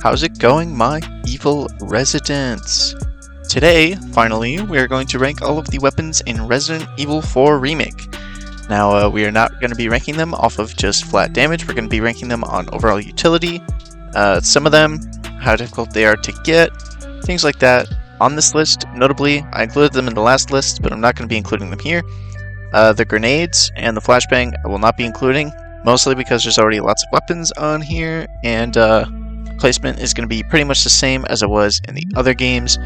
How's it going, my evil residents? Today, finally, we are going to rank all of the weapons in Resident Evil 4 Remake. Now, we are not going to be ranking them off of just flat damage, we're going to be ranking them on overall utility, some of them, how difficult they are to get, things like that. On this list, notably, I included them in the last list, but I'm not going to be including them here. The grenades and the flashbang I will not be including, mostly because there's already lots of weapons on here, and placement is going to be pretty much the same as it was in the other games,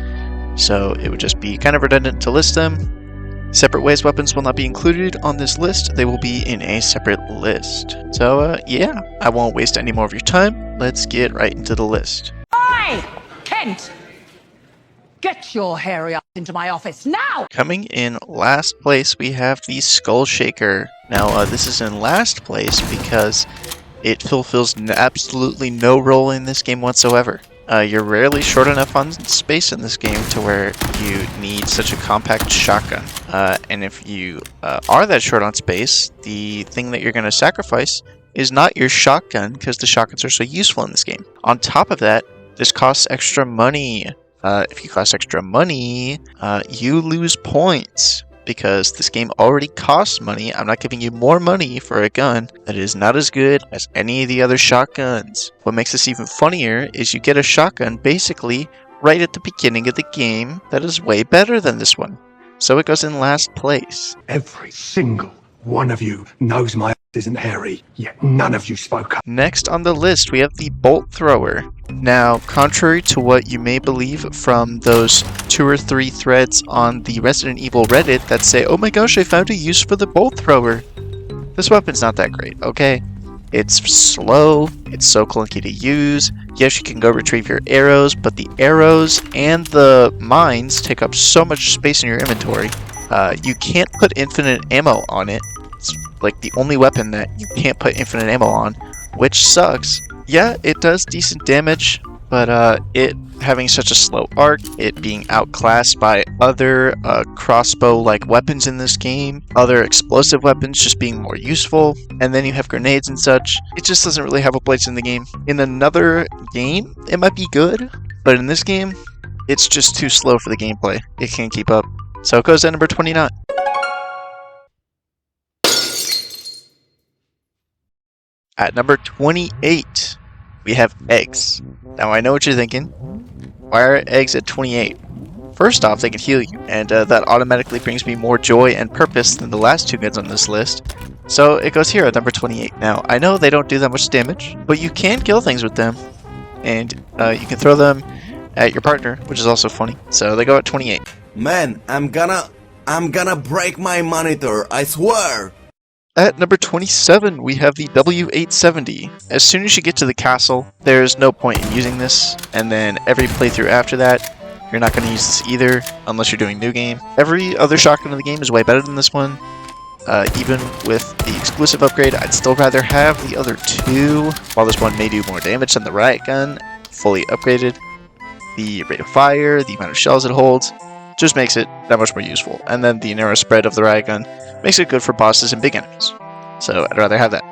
so it would just be kind of redundant to list them. Separate ways weapons will not be included on this list, they will be in a separate list. So yeah, I won't waste any more of your time, let's get right into the list. Oi! Kent! Get your hairy ass into my office now! Coming in last place, we have the Skull Shaker. Now, this is in last place because it fulfills absolutely no role in this game whatsoever. You're rarely short enough on space in this game to where you need such a compact shotgun. And if you are that short on space, the thing that you're going to sacrifice is not your shotgun, because the shotguns are so useful in this game. On top of that, this costs extra money. If you cost extra money, you lose points, because this game already costs money. I'm not giving you more money for a gun that is not as good as any of the other shotguns. What makes this even funnier is you get a shotgun basically right at the beginning of the game that is way better than this one. So it goes in last place. Every single one of you knows my ass isn't hairy, yet none of you spoke up. Next on the list, we have the Bolt Thrower. Now, contrary to what you may believe from those 2 or 3 threads on the Resident Evil Reddit that say, oh my gosh, I found a use for the Bolt Thrower, this weapon's not that great, okay? It's slow, it's so clunky to use. Yes, you can go retrieve your arrows, but the arrows and the mines take up so much space in your inventory. You can't put infinite ammo on it. It's like the only weapon that you can't put infinite ammo on, which sucks. Yeah, it does decent damage, but it having such a slow arc, it being outclassed by other crossbow-like weapons in this game, other explosive weapons just being more useful, and then you have grenades and such, it just doesn't really have a place in the game. In another game, it might be good, but in this game, it's just too slow for the gameplay. It can't keep up. So it goes at number 29. At number 28, we have eggs. Now I know what you're thinking. Why are eggs at 28? First off, they can heal you, and that automatically brings me more joy and purpose than the last 2 goods on this list. So it goes here at number 28. Now I know they don't do that much damage, but you can kill things with them, and you can throw them at your partner, which is also funny. So they go at 28. Man, I'm gonna break my monitor, I swear! At number 27, we have the W870. As soon as you get to the castle, there's no point in using this, and then every playthrough after that, you're not going to use this either, unless you're doing new game. Every other shotgun in the game is way better than this one. Even with the exclusive upgrade, I'd still rather have the other 2. While this one may do more damage than the Riot Gun, fully upgraded, the rate of fire, the amount of shells it holds, just makes it that much more useful. And then the narrow spread of the Riot Gun makes it good for bosses and big enemies. So I'd rather have that.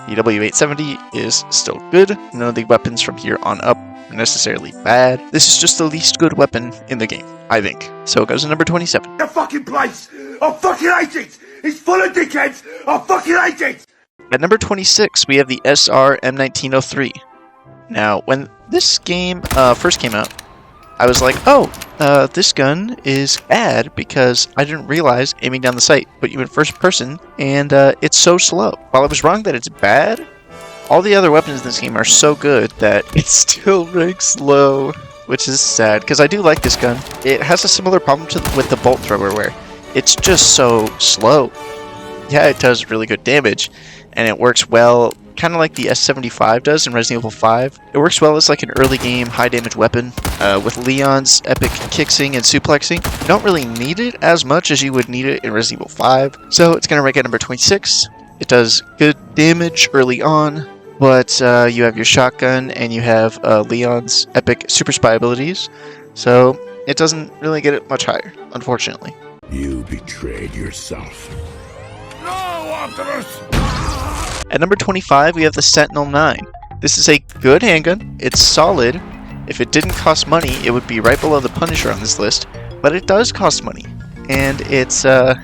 The W870 is still good. None of the weapons from here on up are necessarily bad. This is just the least good weapon in the game, I think. So it goes to number 27. The fucking place! I fucking hate it! It's full of dickheads! I fucking hate it! At number 26, we have the SR M1903. Now, when this game first came out, I was like, oh, this gun is bad because I didn't realize aiming down the sight put you in first person, and it's so slow. While I was wrong that it's bad, all the other weapons in this game are so good that it still ranks low, which is sad, because I do like this gun. It has a similar problem with the Bolt Thrower, where it's just so slow. Yeah, it does really good damage, and it works well, kind of like the S75 does in Resident Evil 5. It works well as like an early game, high damage weapon. With Leon's epic kicksing and suplexing, you don't really need it as much as you would need it in Resident Evil 5. So it's going to rank at number 26. It does good damage early on, but you have your shotgun and you have Leon's epic super spy abilities. So it doesn't really get it much higher, unfortunately. You betrayed yourself. No, Optimus! At number 25, we have the Sentinel 9. This is a good handgun. It's solid. If it didn't cost money, it would be right below the Punisher on this list. But it does cost money. And it's, and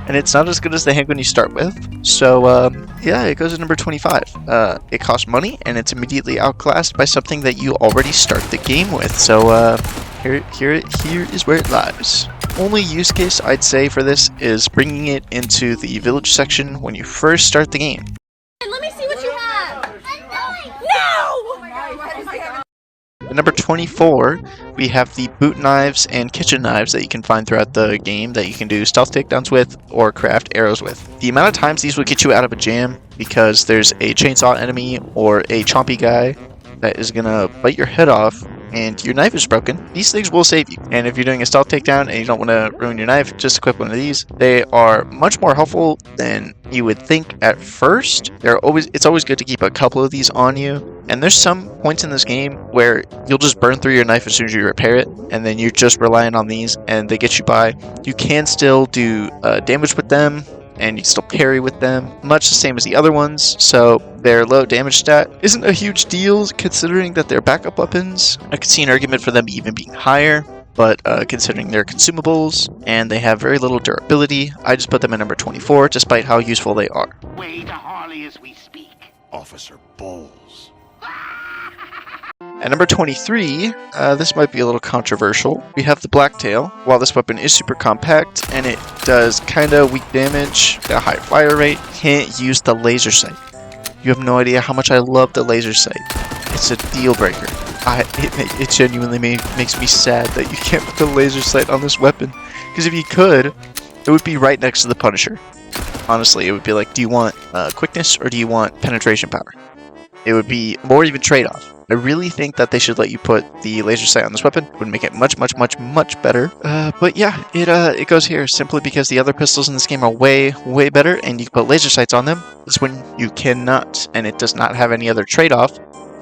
it's not as good as the handgun you start with. So, yeah, it goes to number 25. It costs money, and it's immediately outclassed by something that you already start the game with. So, here is where it lies. Only use case I'd say for this is bringing it into the village section when you first start the game. Let me see what you have. No! At number 24, we have the boot knives and kitchen knives that you can find throughout the game that you can do stealth takedowns with or craft arrows with. The amount of times these will get you out of a jam because there's a chainsaw enemy or a chompy guy that is gonna bite your head off and your knife is broken, these things will save you. And if you're doing a stealth takedown and you don't want to ruin your knife, just equip one of these. They are much more helpful than you would think at first. It's always good to keep a couple of these on you. And there's some points in this game where you'll just burn through your knife as soon as you repair it, and then you're just relying on these, and they get you by. You can still do damage with them, and you can still parry with them, much the same as the other ones, so their low damage stat isn't a huge deal considering that they're backup weapons. I could see an argument for them even being higher, but considering they're consumables and they have very little durability, I just put them at number 24 despite how useful they are. Way to Harley as we speak. Officer Bowles. At number 23, this might be a little controversial. We have the Blacktail. While this weapon is super compact and it does kinda weak damage, got a high fire rate, can't use the laser sight. You have no idea how much I love the laser sight. It's a deal breaker. It genuinely makes me sad that you can't put the laser sight on this weapon. Because if you could, it would be right next to the Punisher. Honestly, it would be like, do you want quickness or do you want penetration power? It would be more even trade-off. I really think that they should let you put the laser sight on this weapon. It would make it much better. But yeah, it goes here simply because the other pistols in this game are way better, and you can put laser sights on them. This one you cannot, and it does not have any other trade-off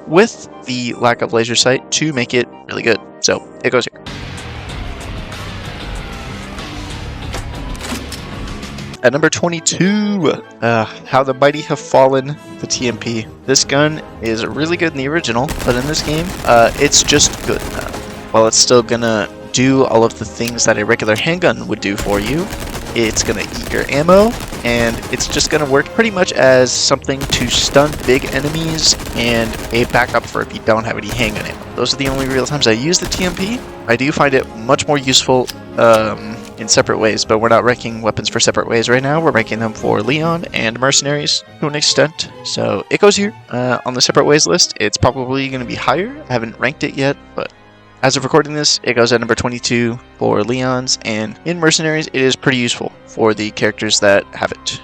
with the lack of laser sight to make it really good. So it goes here. At number 22, How the Mighty Have Fallen, the TMP. This gun is really good in the original, but in this game, it's just good now. While it's still gonna do all of the things that a regular handgun would do for you, it's gonna eat your ammo, and it's just gonna work pretty much as something to stun big enemies and a backup for if you don't have any handgun ammo. Those are the only real times I use the TMP. I do find it much more useful in separate ways, but we're not ranking weapons for separate ways right now. We're ranking them for Leon and Mercenaries to an extent. So it goes here on the separate ways list. It's probably going to be higher. I haven't ranked it yet, but as of recording this, it goes at number 22 for Leon's, and in Mercenaries, it is pretty useful for the characters that have it.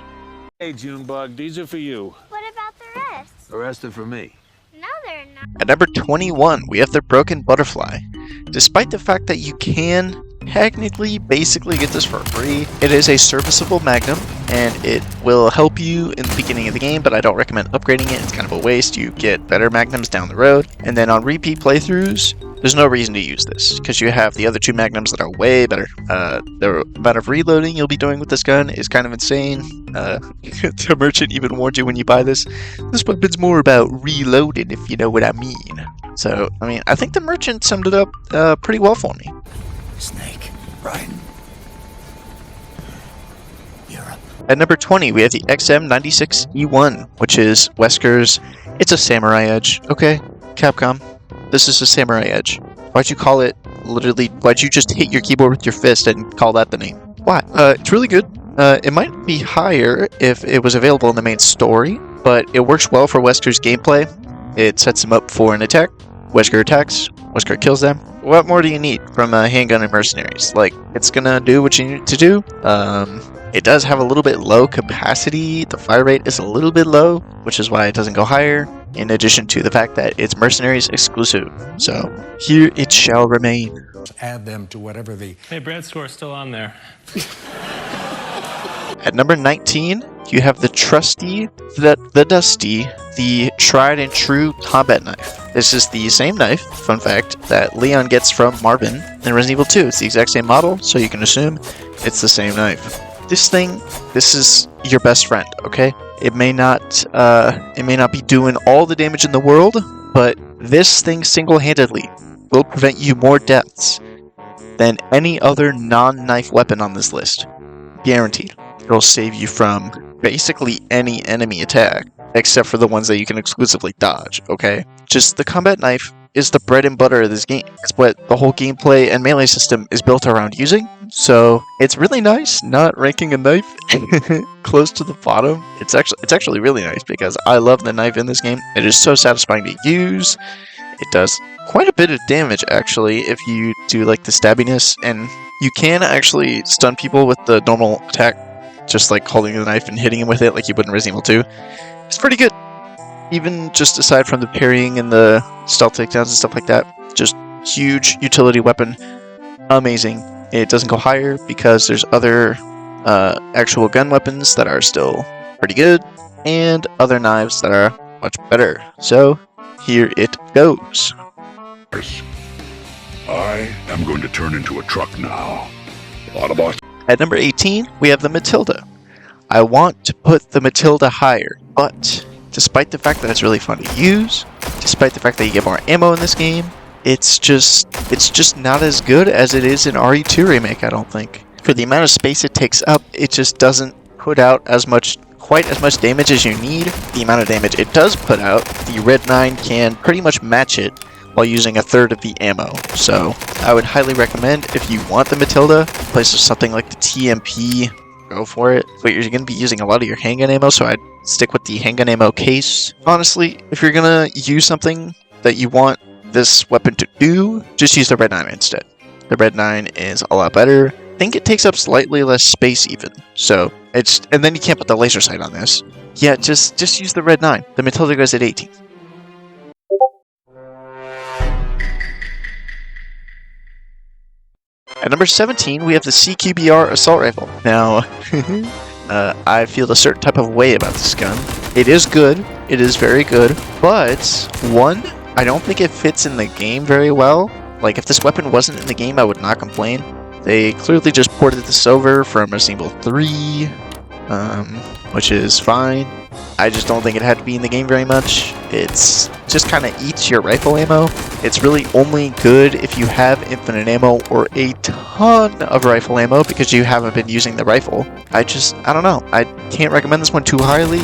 Hey, Junebug, these are for you. What about the rest? The rest are for me. No, they're not. At number 21, we have the Broken Butterfly. Despite the fact that you can technically basically get this for free, it is a serviceable Magnum, and it will help you in the beginning of the game, but I don't recommend upgrading it. It's kind of a waste. You get better Magnums down the road, and then on repeat playthroughs, there's no reason to use this, because you have the other two Magnums that are way better. The amount of reloading you'll be doing with this gun is kind of insane. The merchant even warned you when you buy this. This weapon's more about reloading, if you know what I mean. So, I mean, I think the merchant summed it up pretty well for me. Snake, right? You're up. At number 20, we have the XM96E1, which is Wesker's. It's a samurai edge. Okay, Capcom, this is a samurai edge. Why'd you call it, literally, why'd you just hit your keyboard with your fist and call that the name? Why? It's really good. It might be higher if it was available in the main story, but it works well for Wesker's gameplay. It sets him up for an attack. Wesker attacks. Wesker kills them. What more do you need from a handgun and Mercenaries? Like, it's gonna do what you need it to do. It does have a little bit low capacity. The fire rate is a little bit low, which is why it doesn't go higher, in addition to the fact that it's Mercenaries exclusive. So, here it shall remain. Add them to whatever the... Hey, Brad's score's still on there. At number 19, you have the trusty, the dusty, the tried and true combat knife. This is the same knife, fun fact, that Leon gets from Marvin in Resident Evil 2. It's the exact same model, so you can assume it's the same knife. this thing, this is your best friend, okay? It may not be doing all the damage in the world, but this thing single-handedly will prevent you more deaths than any other non-knife weapon on this list. Guaranteed. It'll save you from basically any enemy attack, except for the ones that you can exclusively dodge, okay? Just the combat knife is the bread and butter of this game. It's what the whole gameplay and melee system is built around using, so it's really nice not ranking a knife close to the bottom. It's actually really nice because I love the knife in this game. It is so satisfying to use. It does quite a bit of damage, actually, if you do like the stabbiness, and you can actually stun people with the normal attack, just like holding the knife and hitting him with it like you would in Resident Evil 2. It's pretty good. Even just aside from the parrying and the stealth takedowns and stuff like that, just huge utility weapon. Amazing. It doesn't go higher because there's other actual gun weapons that are still pretty good, and other knives that are much better. So, here it goes. I am going to turn into a truck now. Autobots. At number 18, we have the Matilda. I want to put the Matilda higher, but despite the fact that it's really fun to use, despite the fact that you get more ammo in this game, it's just not as good as it is in RE2 Remake, I don't think. For the amount of space it takes up, it just doesn't put out quite as much damage as you need. The amount of damage it does put out, the Red 9 can pretty much match it while using a third of the ammo. So I would highly recommend, if you want the Matilda, places something like the TMP, go for it. But you're going to be using a lot of your handgun ammo, so I'd stick with the handgun ammo case. Honestly, if you're going to use something that you want this weapon to do, just use the Red 9 instead. The Red 9 is a lot better. I think it takes up slightly less space even. So and then you can't put the laser sight on this. Yeah, just use the Red 9. The Matilda goes at 18. At number 17, we have the CQBR Assault Rifle. Now, I feel a certain type of way about this gun. It is good. It is very good. But, one, I don't think it fits in the game very well. Like, if this weapon wasn't in the game, I would not complain. They clearly just ported this over from Resident Evil 3, which is fine. I just don't think it had to be in the game very much. It's just kind of eats your rifle ammo. It's really only good if you have infinite ammo or a ton of rifle ammo because you haven't been using the rifle. I don't know. I can't recommend this one too highly,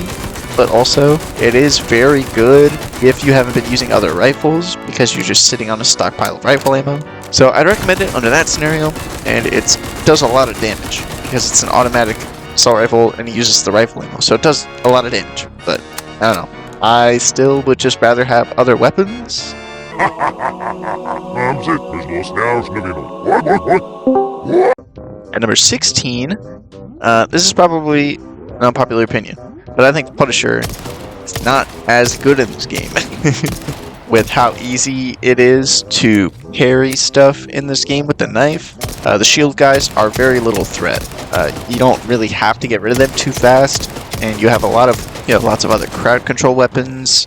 but also it is very good if you haven't been using other rifles because you're just sitting on a stockpile of rifle ammo. So I'd recommend it under that scenario, and it does a lot of damage because it's an automatic assault rifle and it uses the rifle ammo, so it does a lot of damage. But I don't know. I still would just rather have other weapons. At number 16, this is probably an unpopular opinion, but I think the Punisher is not as good in this game. With how easy it is to parry stuff in this game with the knife, the shield guys are very little threat. You don't really have to get rid of them too fast, and you have lots of other crowd control weapons,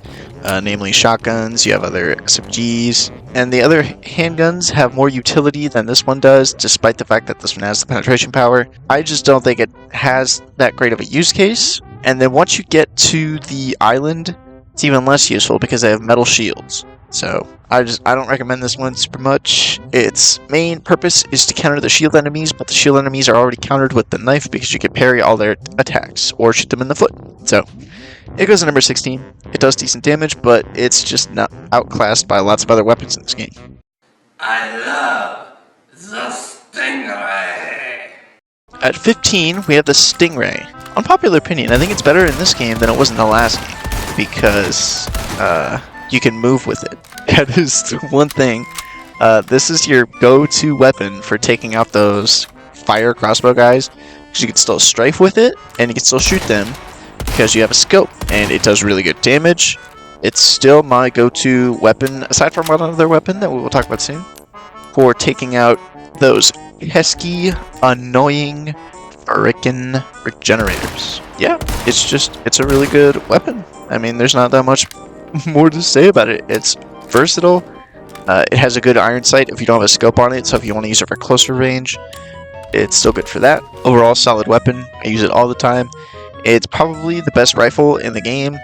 namely shotguns. You have other SMGs, and the other handguns have more utility than this one does, despite the fact that this one has the penetration power. I just don't think it has that great of a use case. And then once you get to the island, it's even less useful because they have metal shields. So I don't recommend this one super much. Its main purpose is to counter the shield enemies, but the shield enemies are already countered with the knife because you can parry all their attacks or shoot them in the foot. So it goes to number 16. It does decent damage, but it's just not outclassed by lots of other weapons in this game. I love the Stingray. At 15, we have the Stingray. Unpopular opinion, I think it's better in this game than it was in the last game because you can move with it. That is one thing. This is your go-to weapon for taking out those fire crossbow guys because you can still strafe with it and you can still shoot them because you have a scope and it does really good damage. It's still my go-to weapon, aside from one other weapon that we will talk about soon, for taking out those pesky, annoying frickin' regenerators. Yeah, it's a really good weapon. I mean, there's not that much more to say about it. It's versatile. It has a good iron sight if you don't have a scope on it, so if you want to use it for closer range. it's still good for that. Overall, solid weapon. I use it all the time. It's probably the best rifle in the game.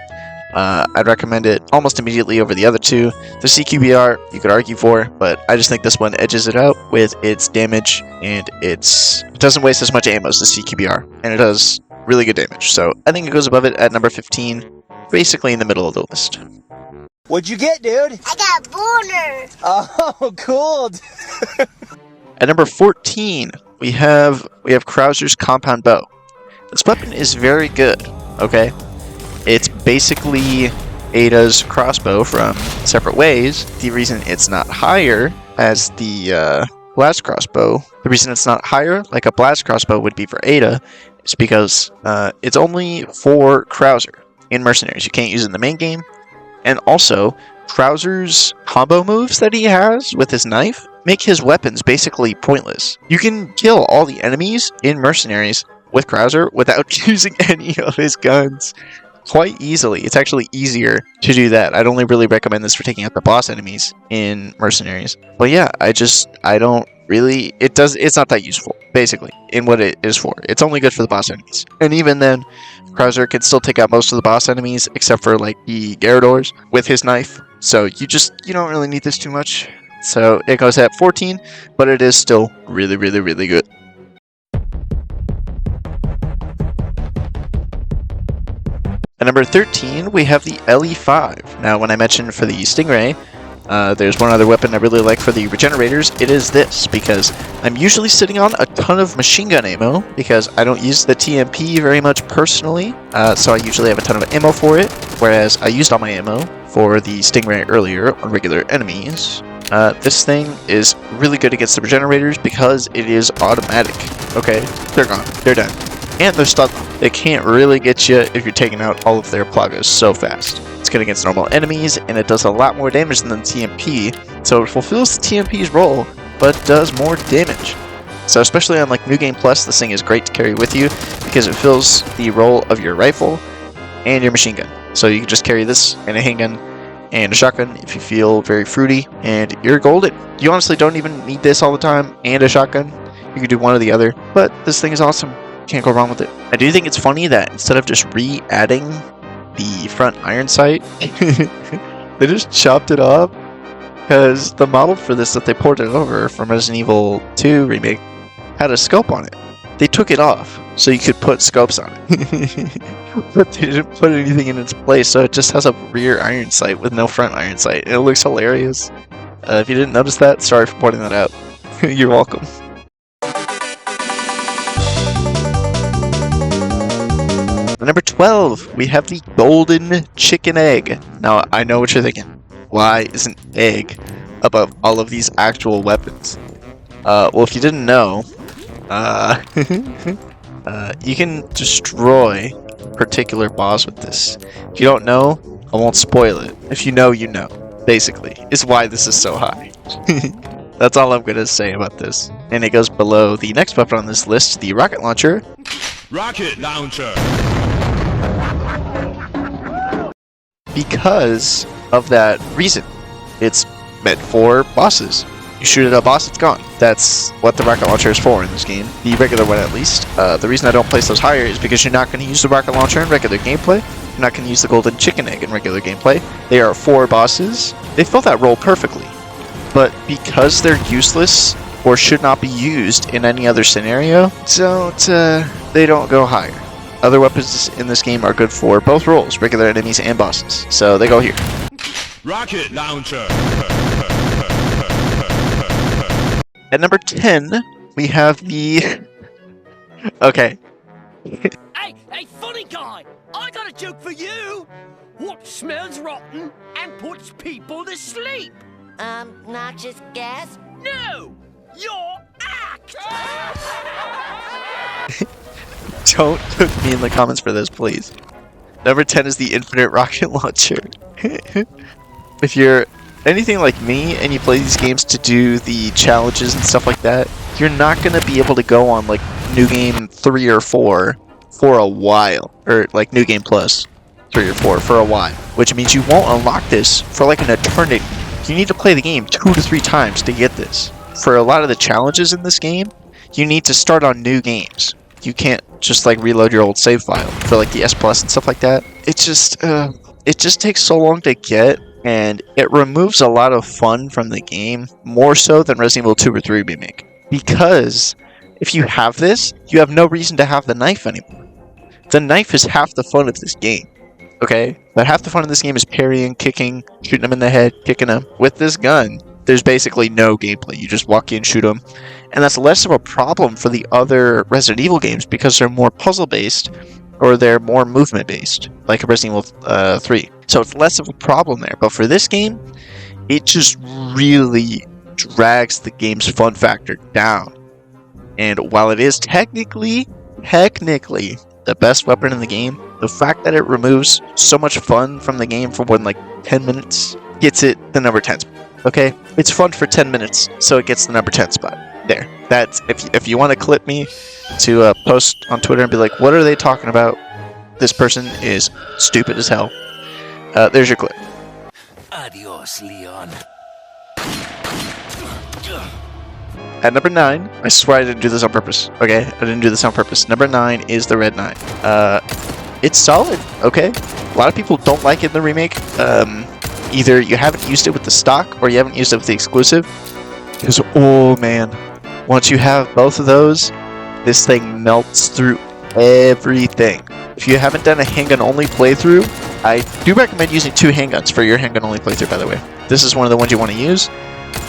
I'd recommend it almost immediately over the other two. The CQBR, you could argue for, but I just think this one edges it out with its damage, and it doesn't waste as much ammo as the CQBR, and it does really good damage. So I think it goes above it at number 15, basically in the middle of the list. What'd you get, dude? I got a boner. Oh, cool. At number 14, we have Krauser's Compound Bow. This weapon is very good, okay? It's basically Ada's crossbow from Separate Ways. The reason it's not higher as the blast crossbow, the reason it's not higher like a blast crossbow would be for Ada, is because it's only for Krauser in Mercenaries. You can't use it in the main game. And also, Krauser's combo moves that he has with his knife make his weapons basically pointless. You can kill all the enemies in Mercenaries with Krauser without using any of his guns quite easily. It's actually easier to do that. I'd only really recommend this for taking out the boss enemies in Mercenaries. But yeah, I don't really, it's not that useful, basically, in what it is for. It's only good for the boss enemies. And even then, Krauser can still take out most of the boss enemies, except for like the Garradors with his knife. So you don't really need this too much. So it goes at 14, but it is still really, really, really good. At number 13, we have the Le5. Now, when I mentioned for the Stingray, there's one other weapon I really like for the regenerators. It is this, because I'm usually sitting on a ton of machine gun ammo, because I don't use the TMP very much personally, so I usually have a ton of ammo for it, whereas I used all my ammo for the Stingray earlier on regular enemies. This thing is really good against the regenerators because it is automatic. Okay, they're gone. They're done. And they're stuck. They can't really get you if you're taking out all of their plagas so fast. It's good against normal enemies, and it does a lot more damage than the TMP, so it fulfills the TMP's role, but does more damage. So especially on like New Game Plus, this thing is great to carry with you, because it fills the role of your rifle and your machine gun. So you can just carry this and a handgun and a shotgun if you feel very fruity, and you're golden. You honestly don't even need this all the time, and a shotgun. You can do one or the other, but this thing is awesome. Can't go wrong with it. I do think it's funny that instead of just re-adding the front iron sight, they just chopped it off, because the model for this that they ported over from Resident Evil 2 Remake had a scope on it. They took it off so you could put scopes on it, but they didn't put anything in its place, so it just has a rear iron sight with no front iron sight, and it looks hilarious. If you didn't notice that, sorry for pointing that out. You're welcome. Number 12, we have the Golden Chicken Egg. Now, I know what you're thinking. Why is an egg above all of these actual weapons? Well, if you didn't know, you can destroy a particular boss with this. If you don't know, I won't spoil it. If you know, you know. Basically, is why this is so high. That's all I'm going to say about this. And it goes below the next weapon on this list, the Rocket Launcher. Rocket Launcher! Because of that reason. It's meant for bosses. You shoot at a boss, it's gone. That's what the rocket launcher is for in this game. The regular one, at least. The reason I don't place those higher is because you're not going to use the rocket launcher in regular gameplay. You're not going to use the golden chicken egg in regular gameplay. They are for bosses. They fill that role perfectly. But because they're useless or should not be used in any other scenario, they don't go higher. Other weapons in this game are good for both roles, regular enemies and bosses. So they go here. Rocket Launcher! At number 10, we have the... Okay. Hey, funny guy! I got a joke for you! What smells rotten and puts people to sleep? Noxious gas? No! Your act! Don't cook me in the comments for this, please. Number 10 is the Infinite Rocket Launcher. If you're anything like me and you play these games to do the challenges and stuff like that, you're not going to be able to go on like New Game 3 or 4 for a while. Or like New Game Plus 3 or 4 for a while. Which means you won't unlock this for like an eternity. You need to play the game 2 to 3 times to get this. For a lot of the challenges in this game, you need to start on new games. You can't just like reload your old save file for like the S Plus and stuff like that. It just takes so long to get, and it removes a lot of fun from the game, more so than Resident Evil 2 or 3 remake. Because if you have this, you have no reason to have the knife anymore. The knife is half the fun of this game. Okay? But half the fun of this game is parrying, kicking, shooting them in the head, kicking them. With this gun, there's basically no gameplay. You just walk in, shoot them. And that's less of a problem for the other Resident Evil games because they're more puzzle-based or they're more movement-based, like Resident Evil 3. So it's less of a problem there. But for this game, it just really drags the game's fun factor down. And while it is technically the best weapon in the game, the fact that it removes so much fun from the game for more than like 10 minutes gets it the number 10 spot. Okay? It's fun for 10 minutes, so it gets the number 10 spot. There. That's if you want to clip me to post on Twitter and be like, what are they talking about? This person is stupid as hell. There's your clip. Adios, Leon. At number 9, I swear I didn't do this on purpose. Okay, I didn't do this on purpose. Number 9 is the Red 9. It's solid. Okay, a lot of people don't like it in the remake. Either you haven't used it with the stock or you haven't used it with the exclusive. Because oh man, once you have both of those, this thing melts through everything. If you haven't done a handgun only playthrough, I do recommend using 2 handguns for your handgun only playthrough, by the way. This is one of the ones you want to use.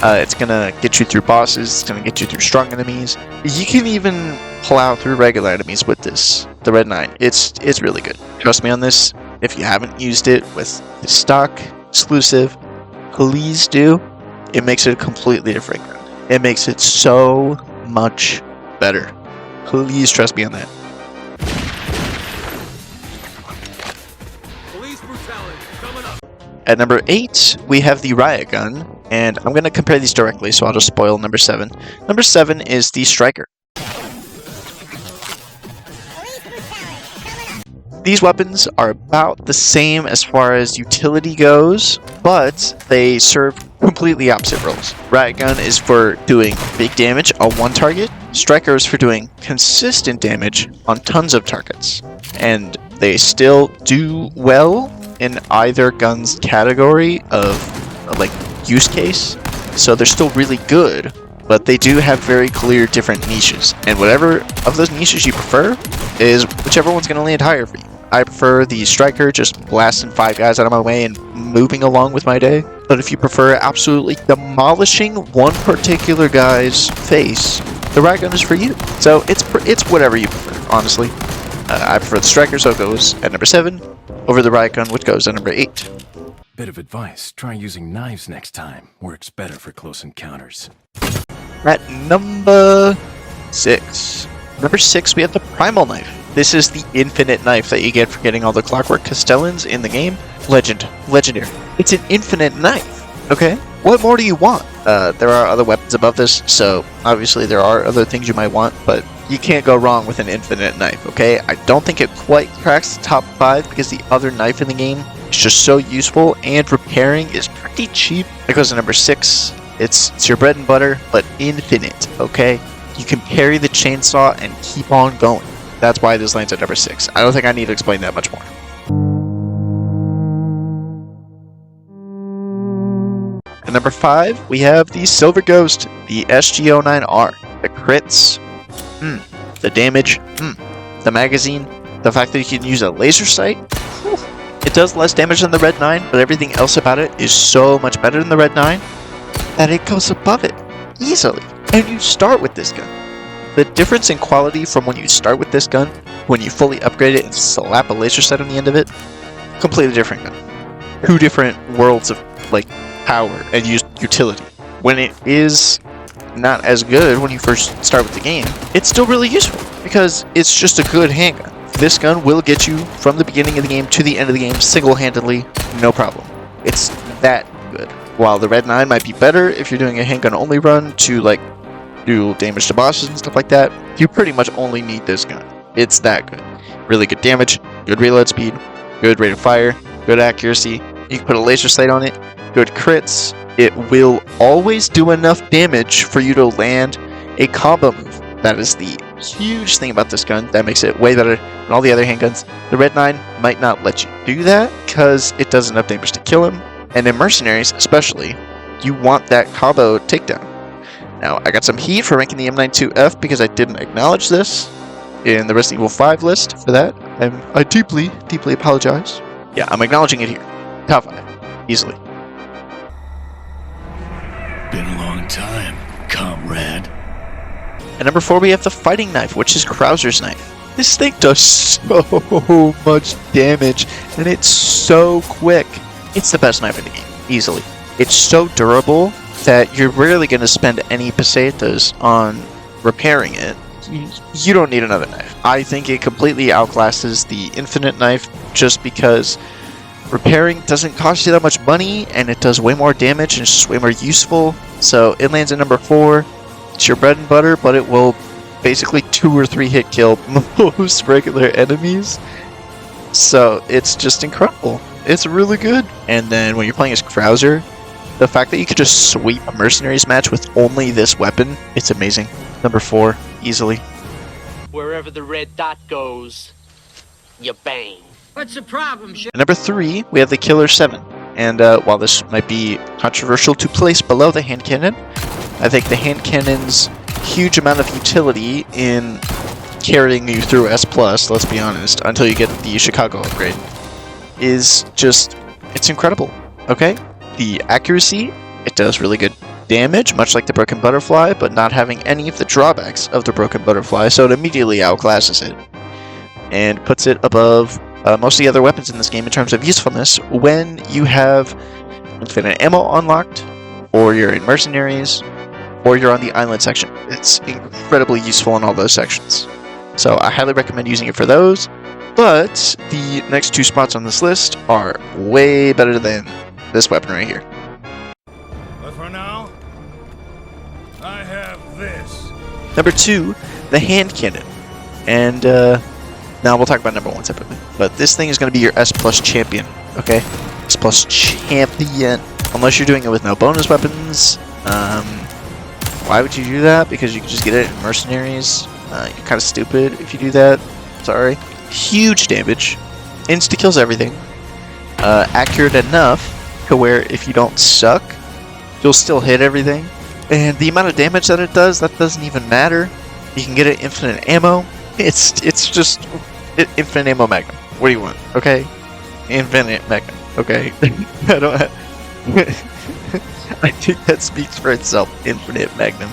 It's gonna get you through bosses, it's gonna get you through strong enemies. You can even plow through regular enemies with this, the Red 9. It's really good. Trust me on this. If you haven't used it with the stock exclusive, please do. It makes it a completely different gun. It makes it so much better. Please trust me on that. Police brutality coming up. At number 8, we have the Riot Gun, and I'm going to compare these directly, so I'll just spoil number 7. Number 7 is the Striker. These weapons are about the same as far as utility goes, but they serve completely opposite roles. Riot Gun is for doing big damage on one target. Striker is for doing consistent damage on tons of targets. And they still do well in either gun's category of like use case. So they're still really good, but they do have very clear different niches. And whatever of those niches you prefer is whichever one's going to land higher for you. I prefer the Striker, just blasting 5 guys out of my way and moving along with my day. But if you prefer absolutely demolishing one particular guy's face, the Riot Gun is for you. So it's whatever you prefer, honestly. I prefer the Striker, so it goes at number 7, over the Riot Gun, which goes at number 8. Bit of advice, try using knives next time. Works better for close encounters. At number 6. Number 6, we have the Primal Knife. This is the infinite knife that you get for getting all the Clockwork Castellans in the game. Legendary. It's an infinite knife, okay? What more do you want? There are other weapons above this, so obviously there are other things you might want, but you can't go wrong with an infinite knife, okay? I don't think it quite cracks the top 5 because the other knife in the game is just so useful, and repairing is pretty cheap. It goes to number 6. It's your bread and butter, but infinite, okay? You can parry the chainsaw and keep on going. That's why this lands at number 6. I don't think I need to explain that much more. At number 5, we have the Silver Ghost, the SG-09R. The crits, the damage, the magazine, the fact that you can use a laser sight. It does less damage than the Red 9, but everything else about it is so much better than the Red 9 that it goes above it easily. And you start with this gun. The difference in quality from when you start with this gun, when you fully upgrade it and slap a laser sight on the end of it, completely different gun. 2 different worlds of like power and utility. When it is not as good when you first start with the game, it's still really useful because it's just a good handgun. This gun will get you from the beginning of the game to the end of the game single-handedly, no problem. It's that good. While the Red 9 might be better if you're doing a handgun only run to like do damage to bosses and stuff like that, you pretty much only need this gun. It's that good. Really good damage, good reload speed, good rate of fire, good accuracy. You can put a laser sight on it, good crits. It will always do enough damage for you to land a combo move. That is the huge thing about this gun that makes it way better than all the other handguns. The Red 9 might not let you do that because it does enough damage to kill him, and in Mercenaries especially, you want that combo takedown. Now, I got some heat for ranking the M92F because I didn't acknowledge this in the Resident Evil 5 list for that. I deeply, deeply apologize. Yeah, I'm acknowledging it here. Top 5. Easily. Been a long time, comrade. At number 4, we have the Fighting Knife, which is Krauser's knife. This thing does so much damage, and it's so quick. It's the best knife in the game, easily. It's so durable that you're rarely going to spend any pesetas on repairing it. You don't need another knife. I think it completely outclasses the Infinite Knife just because repairing doesn't cost you that much money, and it does way more damage, and it's just way more useful. So it lands at number 4. It's your bread and butter, but it will basically 2 or 3 hit kill most regular enemies. So it's just incredible. It's really good. And then when you're playing as Krauser, the fact that you could just sweep a Mercenaries match with only this weapon, it's amazing. Number 4, easily. Wherever the red dot goes, you bang. What's the problem, At number 3, we have the Killer 7. And while this might be controversial to place below the hand cannon, I think the hand cannon's huge amount of utility in carrying you through S+, let's be honest, until you get the Chicago upgrade, is just, it's incredible, okay? The accuracy, it does really good damage, much like the Broken Butterfly, but not having any of the drawbacks of the Broken Butterfly, so it immediately outclasses it, and puts it above most of the other weapons in this game in terms of usefulness when you have infinite ammo unlocked, or you're in Mercenaries, or you're on the island section. It's incredibly useful in all those sections. So I highly recommend using it for those, but the next 2 spots on this list are way better than this weapon right here. But for now, I have this. Number 2, the hand cannon. And now we'll talk about number 1 separately. But this thing is going to be your S+ champion, okay? S+ champion. Unless you're doing it with no bonus weapons. Why would you do that? Because you can just get it in Mercenaries. You're kind of stupid if you do that. Sorry. Huge damage. Insta-kills everything. Accurate enough to where if you don't suck, you'll still hit everything. And the amount of damage that it does, that doesn't even matter. You can get it infinite ammo. It's just infinite ammo Magnum. What do you want? Okay? Infinite Magnum. Okay? I don't have... I think that speaks for itself. Infinite Magnum.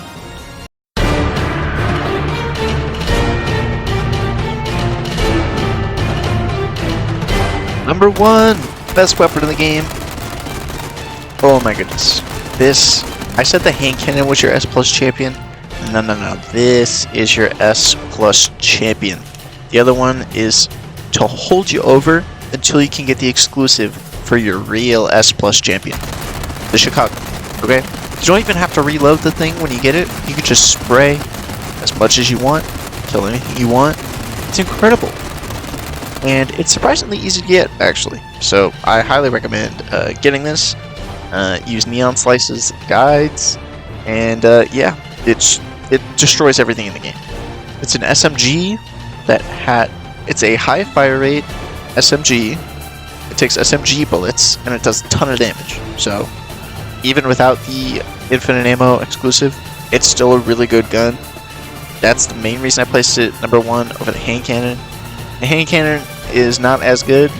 Number 1! Best weapon in the game. Oh my goodness. This... I said the hand cannon was your S+ champion. No. This is your S+ champion. The other one is to hold you over until you can get the exclusive for your real S+ champion. The Chicago. Okay? You don't even have to reload the thing when you get it. You can just spray as much as you want. Kill anything you want. It's incredible. And it's surprisingly easy to get, actually. So I highly recommend getting this. Use neon slices, guides, and yeah, it destroys everything in the game. It's an SMG it's a high fire rate SMG. It takes SMG bullets and it does a ton of damage. So even without the infinite ammo exclusive, it's still a really good gun. That's the main reason I placed it number 1 over the hand cannon. The hand cannon is not as good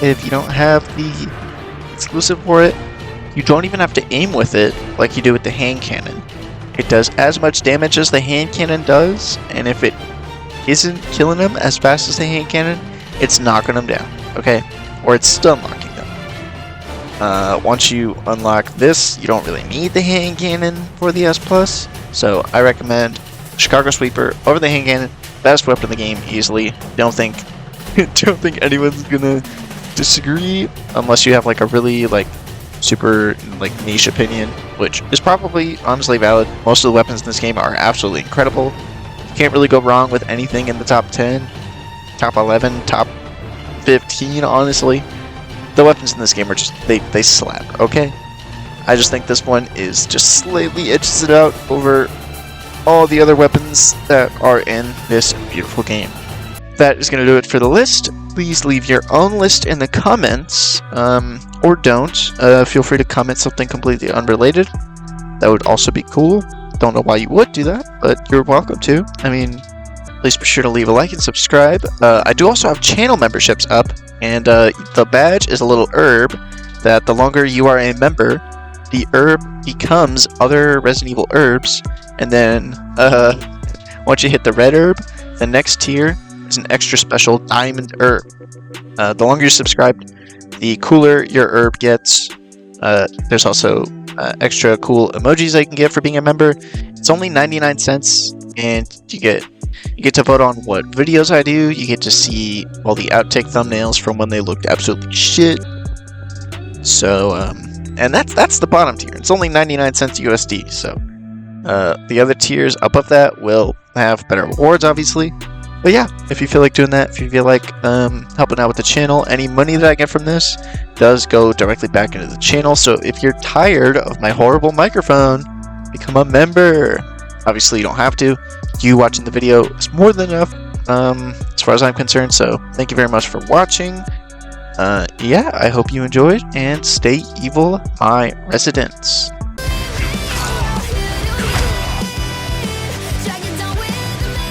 if you don't have the exclusive for it. You don't even have to aim with it like you do with the hand cannon. It does as much damage as the hand cannon does, and if it isn't killing them as fast as the hand cannon, it's knocking them down, okay? Or it's stun locking them. Once you unlock this, you don't really need the hand cannon for the S+, so I recommend Chicago Sweeper over the hand cannon. Best weapon in the game, easily. Don't think anyone's gonna disagree unless you have like a really super niche opinion, which is probably honestly valid. Most of the weapons in this game are absolutely incredible. You can't really go wrong with anything in the top 10, top 11, top 15, honestly. The weapons in this game are just, they slap, okay? I just think this one is just slightly edges it out over all the other weapons that are in this beautiful game. That is going to do it for the list. Please leave your own list in the comments, or don't. Feel free to comment something completely unrelated. That would also be cool. Don't know why you would do that, but you're welcome to. I mean, please be sure to leave a like and subscribe. I do also have channel memberships up, and the badge is a little herb that the longer you are a member, the herb becomes other Resident Evil herbs, and then once you hit the red herb, the next tier is an extra special diamond herb. The longer you're subscribed, the cooler your herb gets. There's also extra cool emojis that you can get for being a member. It's only 99 cents, and you get to vote on what videos I do. You get to see all the outtake thumbnails from when they looked absolutely shit. So, and that's the bottom tier. It's only 99 cents USD. So, the other tiers above that will have better rewards, obviously. But yeah, if you feel like doing that, if you feel like helping out with the channel, any money that I get from this does go directly back into the channel. So if you're tired of my horrible microphone, become a member. Obviously, you don't have to. You watching the video is more than enough, as far as I'm concerned. So thank you very much for watching. Yeah, I hope you enjoyed, and stay evil, my residents.